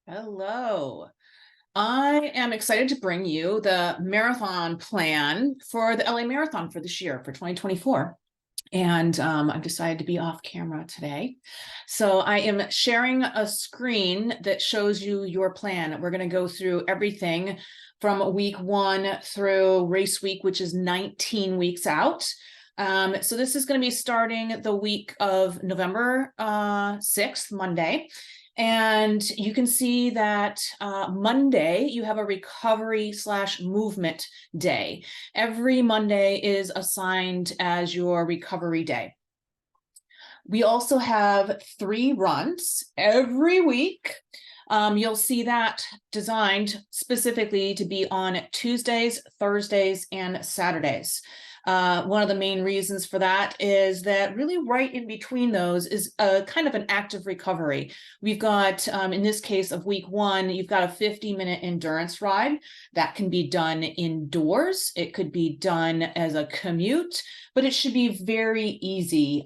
Hello. I am excited to bring you the marathon plan for the LA Marathon for this year, for 2024. And I've decided to be off camera today. So I am sharing a screen that shows you your plan. We're going to go through everything from week 1 through race week, which is 19 weeks out. So this is going to be starting the week of November 6th, Monday. And you can see that Monday, you have a recovery/movement day. Every Monday is assigned as your recovery day. We also have 3 runs every week. You'll see that designed specifically to be on Tuesdays, Thursdays, and Saturdays. One of the main reasons for that is that really right in between those is a kind of an active recovery. We've got, in this case of week 1, you've got a 50-minute endurance ride that can be done indoors. It could be done as a commute, but it should be very easy.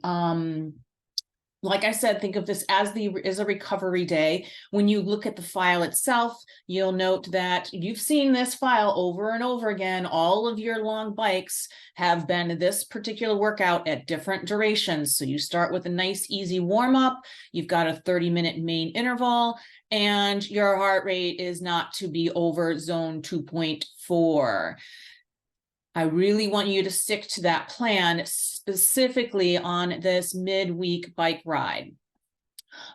Like I said, think of this as a recovery day. When you look at the file itself, you'll note that you've seen this file over and over again. All of your long bikes have been this particular workout at different durations. So you start with a nice, easy warm up. You've got a 30-minute main interval, and your heart rate is not to be over zone 2.4. I really want you to stick to that plan, specifically on this midweek bike ride.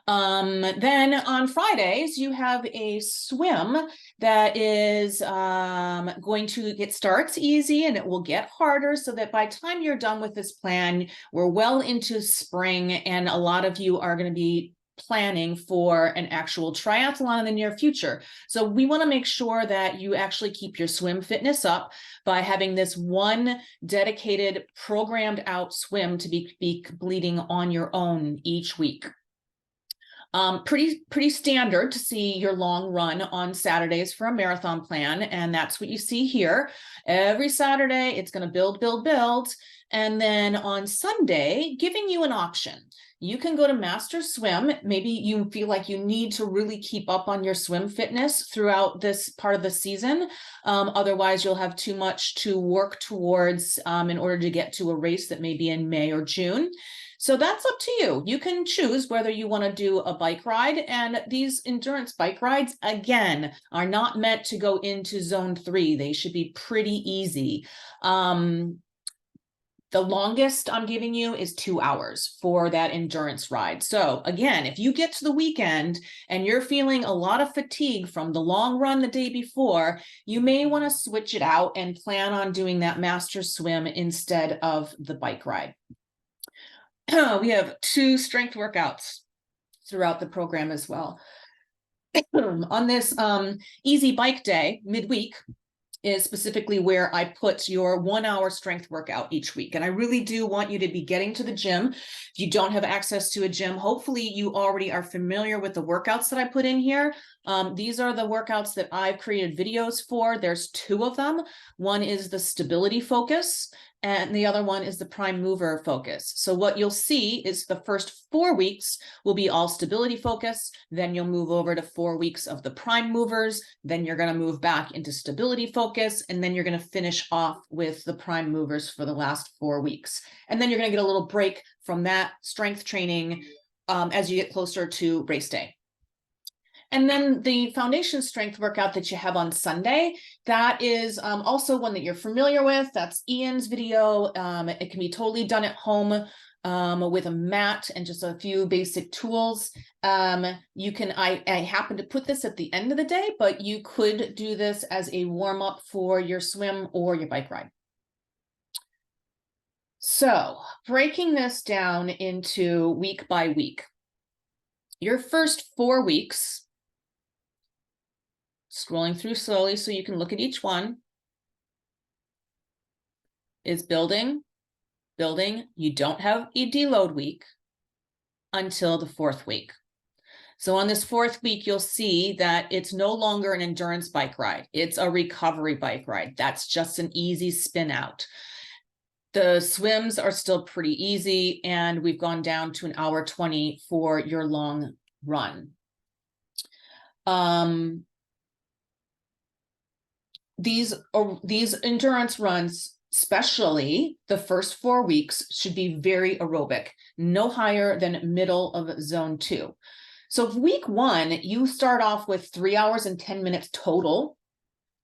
Then on Fridays, you have a swim that is it starts easy and it will get harder, so that by the time you're done with this plan, we're well into spring, and a lot of you are going to be planning for an actual triathlon in the near future. So we want to make sure that you actually keep your swim fitness up by having this one dedicated programmed out swim to be completing on your own each week. Pretty standard to see your long run on Saturdays for a marathon plan, and that's what you see here. Every Saturday, it's going to build, build, build, and then on Sunday, giving you an option. You can go to Master Swim. Maybe you feel like you need to really keep up on your swim fitness throughout this part of the season. Otherwise, you'll have too much to work towards in order to get to a race that may be in May or June. So that's up to you. You can choose whether you want to do a bike ride, and these endurance bike rides, again, are not meant to go into zone 3. They should be pretty easy. The longest I'm giving you is 2 hours for that endurance ride. So again, if you get to the weekend and you're feeling a lot of fatigue from the long run the day before, you may want to switch it out and plan on doing that Master Swim instead of the bike ride. We have 2 strength workouts throughout the program as well. On this easy bike day, midweek, is specifically where I put your 1-hour strength workout each week. And I really do want you to be getting to the gym. If you don't have access to a gym, hopefully you already are familiar with the workouts that I put in here. These are the workouts that I've created videos for. There's 2 of them. One is the stability focus, and the other one is the prime mover focus. So what you'll see is the first 4 weeks will be all stability focus. Then you'll move over to 4 weeks of the prime movers. Then you're going to move back into stability focus. And then you're going to finish off with the prime movers for the last 4 weeks. And then you're going to get a little break from that strength training as you get closer to race day. And then the foundation strength workout that you have on Sunday, that is also one that you're familiar with. That's Ian's video. It can be totally done at home with a mat and just a few basic tools. I happen to put this at the end of the day, but you could do this as a warm-up for your swim or your bike ride. So breaking this down into week by week, your first 4 weeks, scrolling through slowly so you can look at each one, is building, building. You don't have a deload week until the 4th week. So on this 4th week, you'll see that it's no longer an endurance bike ride. It's a recovery bike ride. That's just an easy spin out. The swims are still pretty easy, and we've gone down to 1 hour 20 for your long run. These endurance runs, especially the first 4 weeks, should be very aerobic, no higher than middle of zone 2. So week 1, you start off with 3 hours and 10 minutes total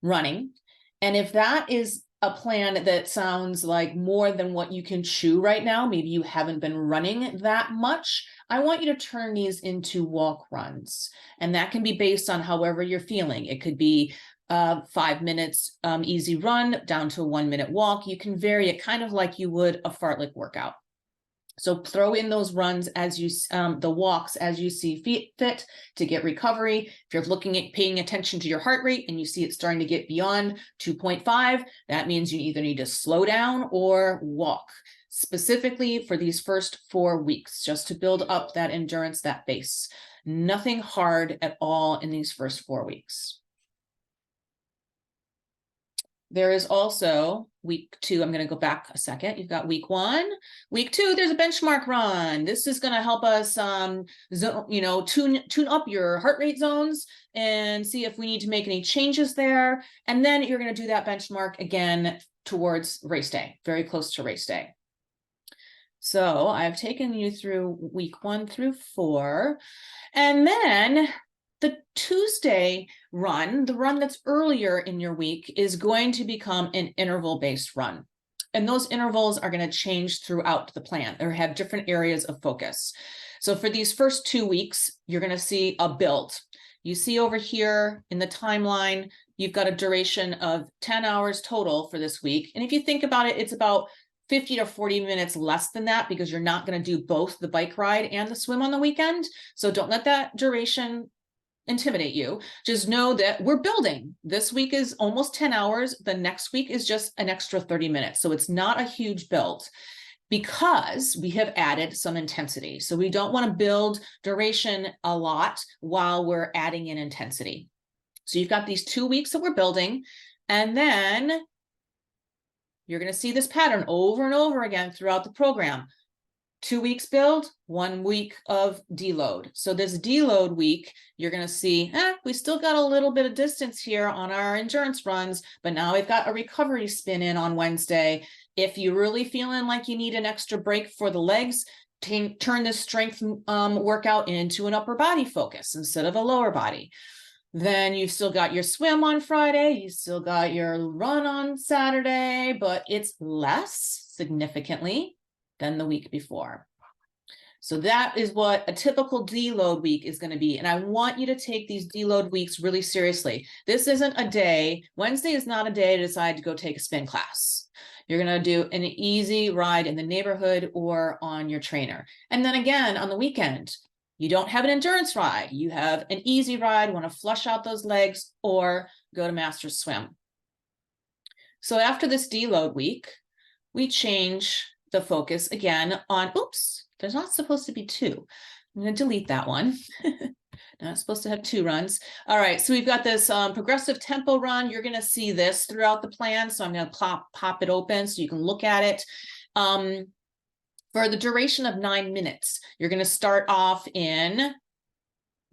running. And if that is a plan that sounds like more than what you can chew right now, maybe you haven't been running that much, I want you to turn these into walk runs. And that can be based on however you're feeling. It could be 5 minutes easy run down to a 1 minute walk. You can vary it kind of like you would a fartlek workout. So throw in those runs as you, the walks as you see fit to get recovery. If you're looking at paying attention to your heart rate and you see it starting to get beyond 2.5, that means you either need to slow down or walk, specifically for these first 4 weeks, just to build up that endurance, that base. Nothing hard at all in these first 4 weeks. There is also week 2. I'm going to go back a second. You've got week 1. Week 2, there's a benchmark run. This is going to help us, tune up your heart rate zones and see if we need to make any changes there. And then you're going to do that benchmark again towards race day, very close to race day. So I've taken you through week 1 through 4. And then the Tuesday run, the run that's earlier in your week, is going to become an interval-based run. And those intervals are going to change throughout the plan or have different areas of focus. So for these first 2 weeks, you're going to see a build. You see over here in the timeline, you've got a duration of 10 hours total for this week. And if you think about it, it's about 50 to 40 minutes less than that because you're not going to do both the bike ride and the swim on the weekend. So don't let that duration intimidate you. Just know that we're building. This week is almost 10 hours. The next week is just an extra 30 minutes. So it's not a huge build because we have added some intensity. So we don't want to build duration a lot while we're adding in intensity. So you've got these 2 weeks that we're building, and then you're going to see this pattern over and over again throughout the program. 2 weeks build, 1 week of deload. So this deload week, you're going to see, we still got a little bit of distance here on our endurance runs, but now we've got a recovery spin in on Wednesday. If you're really feeling like you need an extra break for the legs, turn this strength workout into an upper body focus instead of a lower body. Then you've still got your swim on Friday, you still got your run on Saturday, but it's less significantly than the week before. So that is what a typical deload week is going to be. And I want you to take these deload weeks really seriously. This isn't a day. Wednesday is not a day to decide to go take a spin class. You're going to do an easy ride in the neighborhood or on your trainer. And then again, on the weekend, you don't have an endurance ride. You have an easy ride, want to flush out those legs, or go to Master's Swim. So after this deload week, we change the focus again on, oops, there's not supposed to be 2. I'm going to delete that one. Not supposed to have 2 runs. All right, so we've got this progressive tempo run. You're going to see this throughout the plan. So I'm going to pop it open so you can look at it. For the duration of 9 minutes, you're going to start off in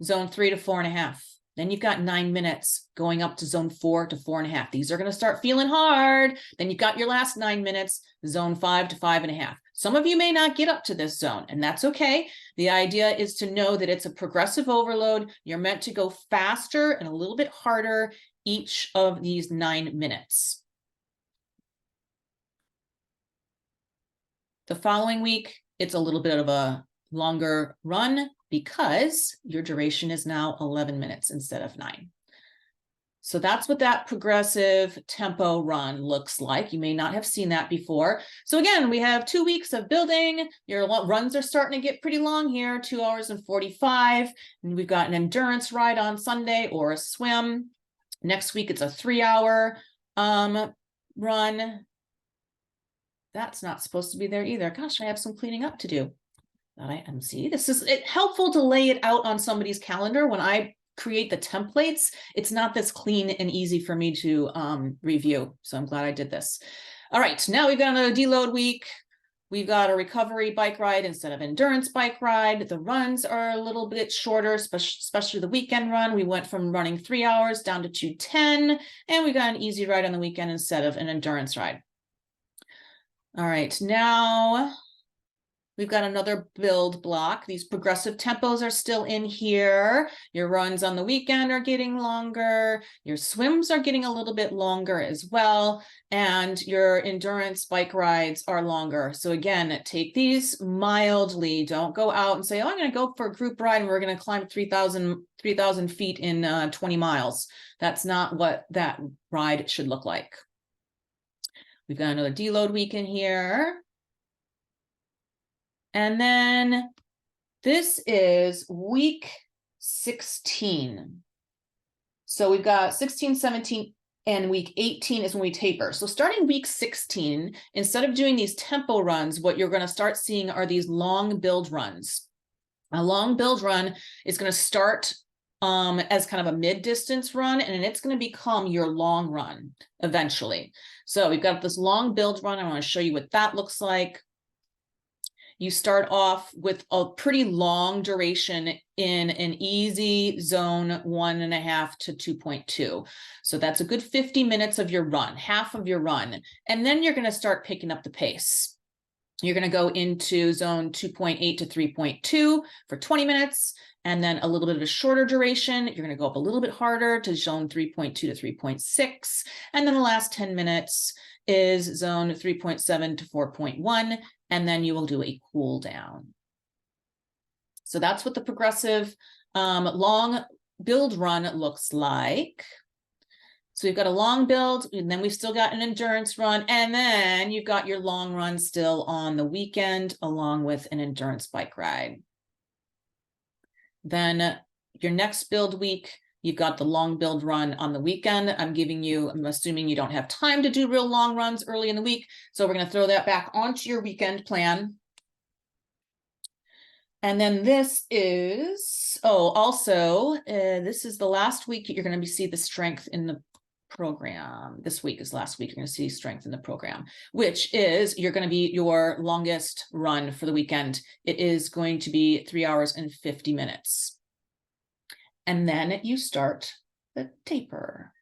zone 3 to 4.5. Then you've got 9 minutes going up to zone 4 to 4.5. These are going to start feeling hard. Then you've got your last 9 minutes, zone 5 to 5.5. Some of you may not get up to this zone, and that's okay. The idea is to know that it's a progressive overload. You're meant to go faster and a little bit harder each of these 9 minutes. The following week, it's a little bit of a longer run because your duration is now 11 minutes instead of 9. So that's what that progressive tempo run looks like. You may not have seen that before. So again, we have 2 weeks of building. Your runs are starting to get pretty long here, 2 hours and 45. And we've got an endurance ride on Sunday or a swim. Next week, it's a 3-hour run. That's not supposed to be there either. Gosh, I have some cleaning up to do. See, this is helpful to lay it out on somebody's calendar. When I create the templates, it's not this clean and easy for me to review. So I'm glad I did this. All right, now we've got another deload week. We've got a recovery bike ride instead of endurance bike ride. The runs are a little bit shorter, especially the weekend run. We went from running 3 hours down to 2:10, and we got an easy ride on the weekend instead of an endurance ride. All right, now we've got another build block. These progressive tempos are still in here. Your runs on the weekend are getting longer. Your swims are getting a little bit longer as well. And your endurance bike rides are longer. So again, take these mildly. Don't go out and say, oh, I'm going to go for a group ride and we're going to climb 3,000 feet in 20 miles. That's not what that ride should look like. We've got another deload week in here. And then this is week 16. So we've got 16, 17, and week 18 is when we taper. So starting week 16, instead of doing these tempo runs, what you're going to start seeing are these long build runs. A long build run is going to start as kind of a mid-distance run, and it's going to become your long run eventually. So we've got this long build run. I want to show you what that looks like. You start off with a pretty long duration in an easy zone 1.5 to 2.2. So that's a good 50 minutes of your run, half of your run. And then you're going to start picking up the pace. You're going to go into zone 2.8 to 3.2 for 20 minutes. And then a little bit of a shorter duration. You're going to go up a little bit harder to zone 3.2 to 3.6. And then the last 10 minutes is zone 3.7 to 4.1. And then you will do a cool down. So that's what the progressive long build run looks like. So we've got a long build, and then we've still got an endurance run, and then you've got your long run still on the weekend, along with an endurance bike ride. Then your next build week, you've got the long build run on the weekend. I'm assuming you don't have time to do real long runs early in the week. So we're going to throw that back onto your weekend plan. And then this is, this is the last week you're going to see the strength in the program. This week is last week. You're going to see strength in the program, which is you're going to be your longest run for the weekend. It is going to be 3 hours and 50 minutes. And then you start the taper.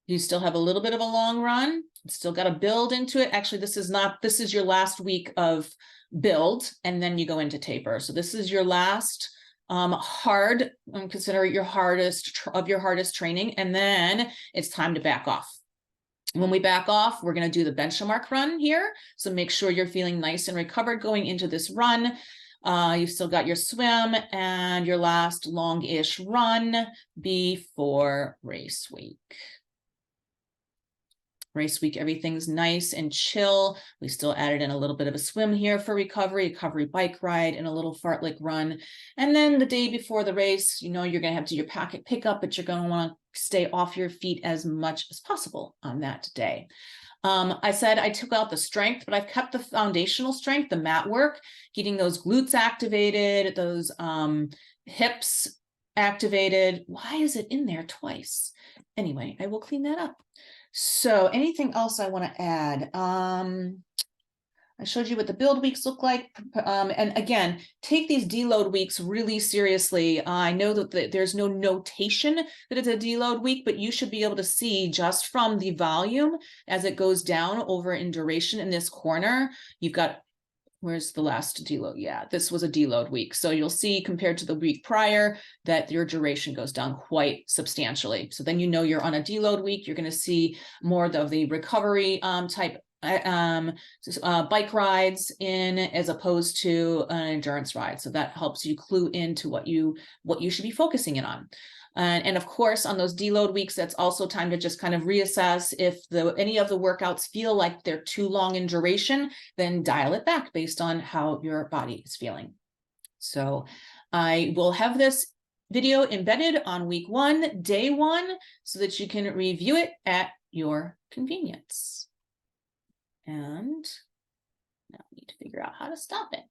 You still have a little bit of a long run. It's still got to build into it. Actually, this is your last week of build, and then you go into taper. So this is your last hard, consider it your hardest training, and then it's time to back off. When we back off, we're going to do the benchmark run here. So make sure you're feeling nice and recovered going into this run. You've still got your swim and your last long-ish run before race week. Race week, everything's nice and chill. We still added in a little bit of a swim here for recovery bike ride, and a little fartlek run. And then the day before the race, you know, you're going to have to do your packet pickup, but you're going to want to stay off your feet as much as possible on that day. I said I took out the strength, but I've kept the foundational strength, the mat work, getting those glutes activated, those hips activated. Why is it in there twice? Anyway, I will clean that up. So anything else I want to add? I showed you what the build weeks look like. And again, take these deload weeks really seriously. I know that there's no notation that it's a deload week, but you should be able to see just from the volume as it goes down over in duration in this corner. You've got, where's the last deload? Yeah, this was a deload week. So you'll see compared to the week prior that your duration goes down quite substantially. So then you know you're on a deload week. You're going to see more of the recovery type bike rides in, as opposed to an endurance ride. So that helps you clue into what you should be focusing in on. And of course, on those deload weeks, that's also time to just kind of reassess if any of the workouts feel like they're too long in duration, then dial it back based on how your body is feeling. So I will have this video embedded on week 1, day 1, so that you can review it at your convenience. And now I need to figure out how to stop it.